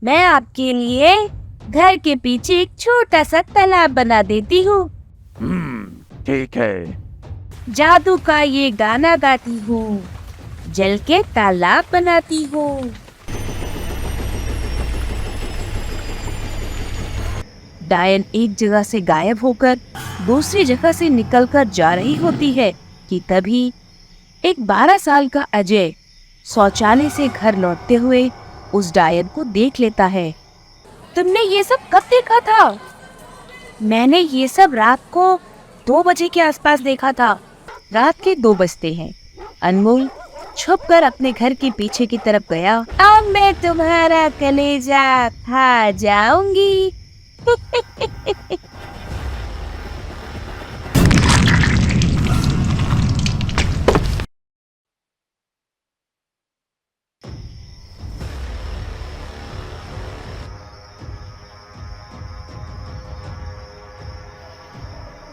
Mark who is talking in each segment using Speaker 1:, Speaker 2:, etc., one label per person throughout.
Speaker 1: मैं आपके लिए घर के पीछे एक छोटा सा तालाब बना देती हूँ।
Speaker 2: ठीक है।
Speaker 1: जादू का ये गाना गाती हूँ, जल के तालाब बनाती हूँ। डायन एक जगह से गायब होकर दूसरी जगह से निकलकर जा रही होती है कि तभी एक 12 साल का अजय शौचालय से घर लौटते हुए उस डायन को देख लेता है। तुमने ये सब कब देखा था? मैंने ये सब रात को 2 बजे के आसपास देखा था। रात के 2 बजते हैं। अनमोल छुपकर अपने घर के पीछे की तरफ गया। अब मैं तुम्हारा कलेजा खा जाऊंगी।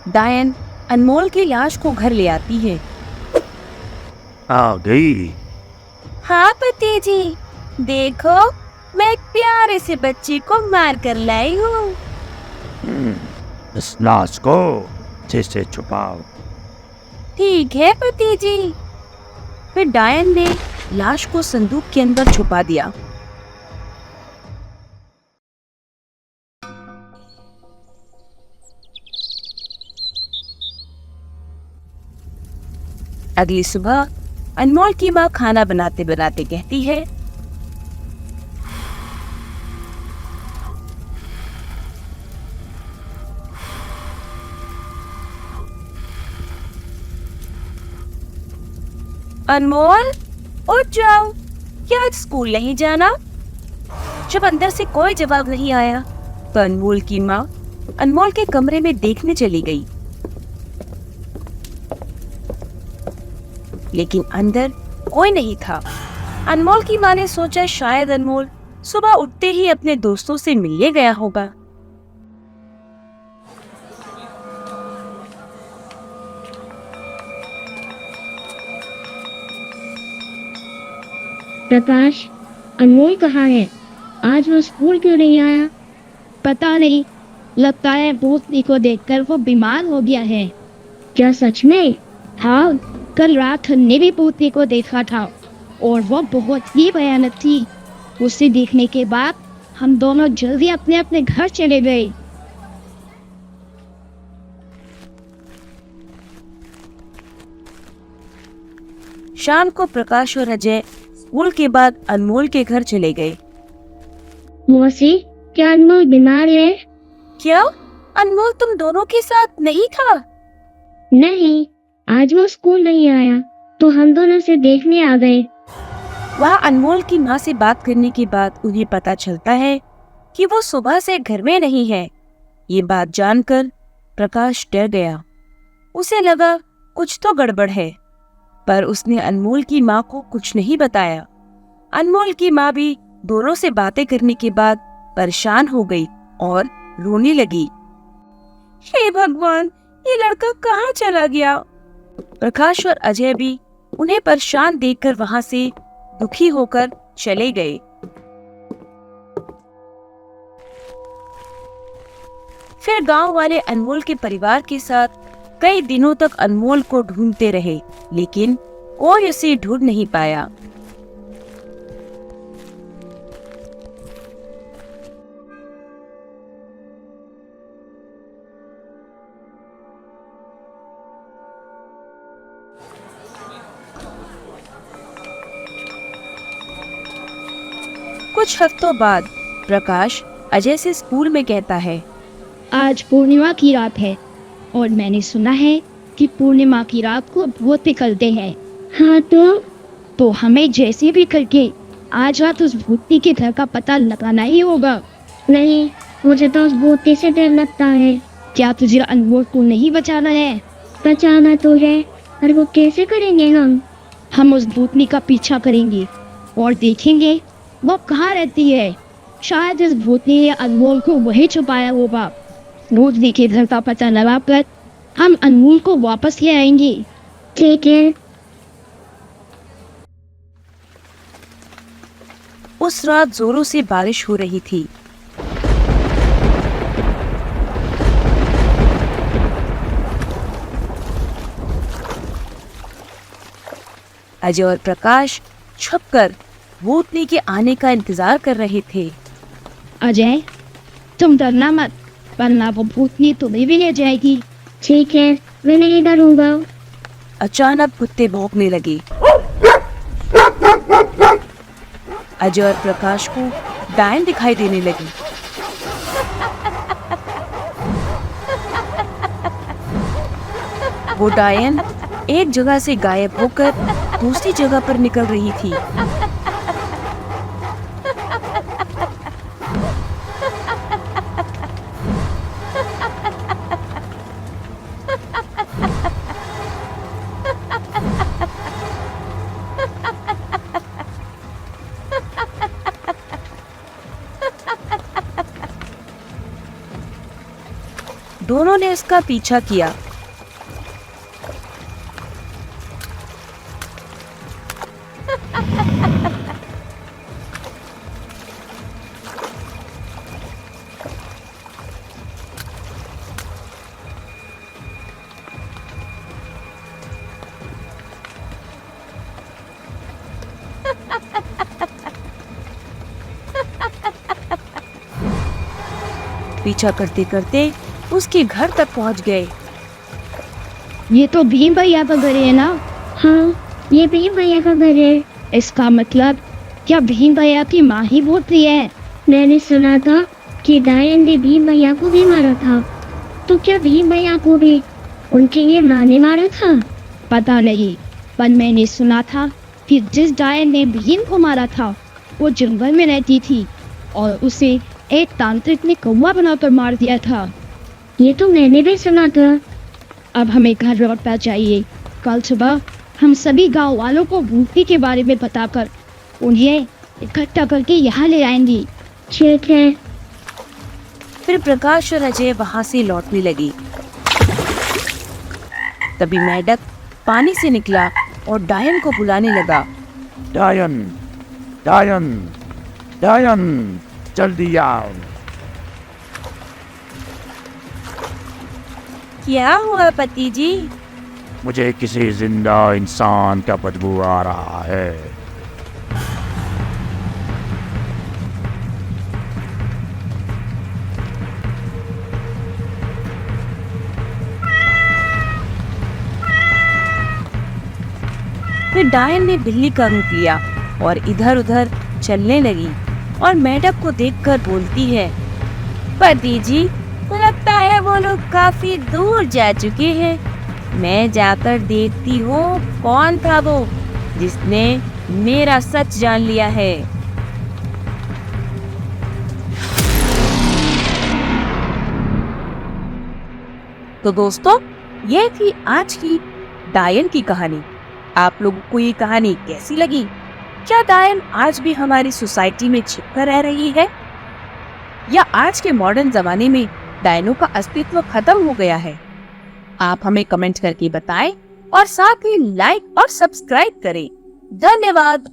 Speaker 1: डायन अनमोल की लाश को घर ले आती है।
Speaker 2: आ गई।
Speaker 1: हाँ पति जी, देखो मैं एक प्यारे से बच्चे को मार कर लाई हूँ।
Speaker 2: इस लाश को अच्छे से छुपाओ।
Speaker 1: ठीक है पति जी। फिर डायन ने लाश को संदूक के अंदर छुपा दिया। अगली सुबह अनमोल की माँ खाना बनाते बनाते कहती है, अनमोल उठ जाओ, क्या आज स्कूल नहीं जाना? जब अंदर से कोई जवाब नहीं आया तो अनमोल की माँ अनमोल के कमरे में देखने चली गई, लेकिन अंदर कोई नहीं था। अनमोल की माँ ने सोचा शायद अनमोल सुबह उठते ही अपने दोस्तों से मिलने गया होगा।
Speaker 3: प्रकाश, अनमोल कहाँ है? आज वो स्कूल क्यों नहीं आया? पता नहीं, लगता है भूतनी को देखकर वो बीमार हो गया है। क्या सच में? हाँ, कल रात हमने भी भूतनी को देखा था और वो बहुत ही भयानक थी। उसे देखने के बाद हम दोनों जल्दी अपने अपने घर चले गए।
Speaker 1: शाम को प्रकाश और अजय स्कूल के बाद अनमोल के घर चले गए।
Speaker 3: मौसी, क्या अनमोल बीमार है?
Speaker 1: क्या अनमोल तुम दोनों के साथ नहीं था?
Speaker 3: नहीं, आज वो स्कूल नहीं आया तो हम दोनों से देखने आ गए।
Speaker 1: वहाँ अनमोल की माँ से बात करने के बाद उन्हें पता चलता है कि वो सुबह से घर में नहीं है। ये बात जानकर प्रकाश डर गया। उसे लगा कुछ तो गड़बड़ है, पर उसने अनमोल की माँ को कुछ नहीं बताया। अनमोल की माँ भी दोनों से बातें करने के बाद परेशान हो गई और रोने लगी। हे भगवान, ये लड़का कहाँ चला गया? प्रकाश और अजय भी उन्हें परेशान देखकर वहां से दुखी होकर चले गए। फिर गांव वाले अनमोल के परिवार के साथ कई दिनों तक अनमोल को ढूंढते रहे, लेकिन कोई उसे ढूंढ नहीं पाया। कुछ हफ्तों बाद प्रकाश अजय से स्कूल में कहता है,
Speaker 3: आज पूर्णिमा की रात है और मैंने सुना है कि पूर्णिमा की रात को भूत निकलते हैं। हाँ तो हमें जैसे भी करके आज रात उस भूतनी के घर का पता लगाना ही होगा। नहीं, मुझे तो उस भूतनी से डर लगता है। क्या तुझे अनमोल को नहीं बचाना है? बचाना तो है, पर वो कैसे करेंगे? हम उस भूतनी का पीछा करेंगे और देखेंगे वो कहाँ रहती है। शायद इस भूतनी ने अनमोल को वही छुपाया होगा। भूतनी के घर का पता लगाकर हम अनमोल को वापस ले आएंगे। ठीक है।
Speaker 1: उस रात जोरों से बारिश हो रही थी। अजय और प्रकाश छुपकर भूतनी के आने का इंतजार कर रहे थे।
Speaker 3: अजय, तुम डरना मत, वरना वो भूतनी तुम्हें भी ले जाएगी। ठीक है, मैं नहीं डरूंगा।
Speaker 1: अचानक कुत्ते भौंकने लगे। अजय और प्रकाश को डायन दिखाई देने लगी। वो डायन एक जगह से गायब होकर दूसरी जगह पर निकल रही थी। दोनों ने इसका पीछा किया। पीछा करते करते उसके घर तक पहुंच गए।
Speaker 3: ये तो भीम भैया का घर है ना? हाँ, ये भीम भैया का घर है। इसका मतलब क्या भीम भैया की माँ ही भूतनी है? मैंने सुना था कि डायन ने भीम भैया को भी मारा था, तो क्या भीम भैया को भी उनके ये माँ ने मारा था? पता नहीं, पर मैंने सुना था कि जिस डायन ने भीम को मारा था वो जंगल में रहती थी और उसे एक तांत्रिक ने कौवा बनाकर मार दिया था। ये तो मैंने भी सुना था। अब हमें घर लौटना चाहिए। कल सुबह हम सभी गांव वालों को भूतनी के बारे में बताकर उन्हें इकट्ठा करके यहाँ ले आएंगे। ठीक है।
Speaker 1: फिर प्रकाश और अजय वहां से लौटने लगे। तभी मेढक पानी से निकला और डायन को बुलाने लगा।
Speaker 2: डायन, डायन, डायन, जल्दी आओ।
Speaker 1: क्या हुआ पति जी?
Speaker 2: मुझे किसी जिंदा इंसान का बदबू आ रहा है।
Speaker 1: फिर डायन ने बिल्ली का रूप लिया और इधर उधर चलने लगी और मेढक को देखकर बोलती है, पति जी, लगता है वो लोग काफी दूर जा चुके हैं। मैं जाकर देखती हूँ कौन था वो जिसने मेरा सच जान लिया है। तो दोस्तों, ये थी आज की डायन की कहानी। आप लोगों को ये कहानी कैसी लगी? क्या डायन आज भी हमारी सोसाइटी में छिपकर रह रही है, या आज के मॉडर्न जमाने में डायनों का अस्तित्व खत्म हो गया है? आप हमें कमेंट करके बताएं और साथ ही लाइक और सब्सक्राइब करें। धन्यवाद।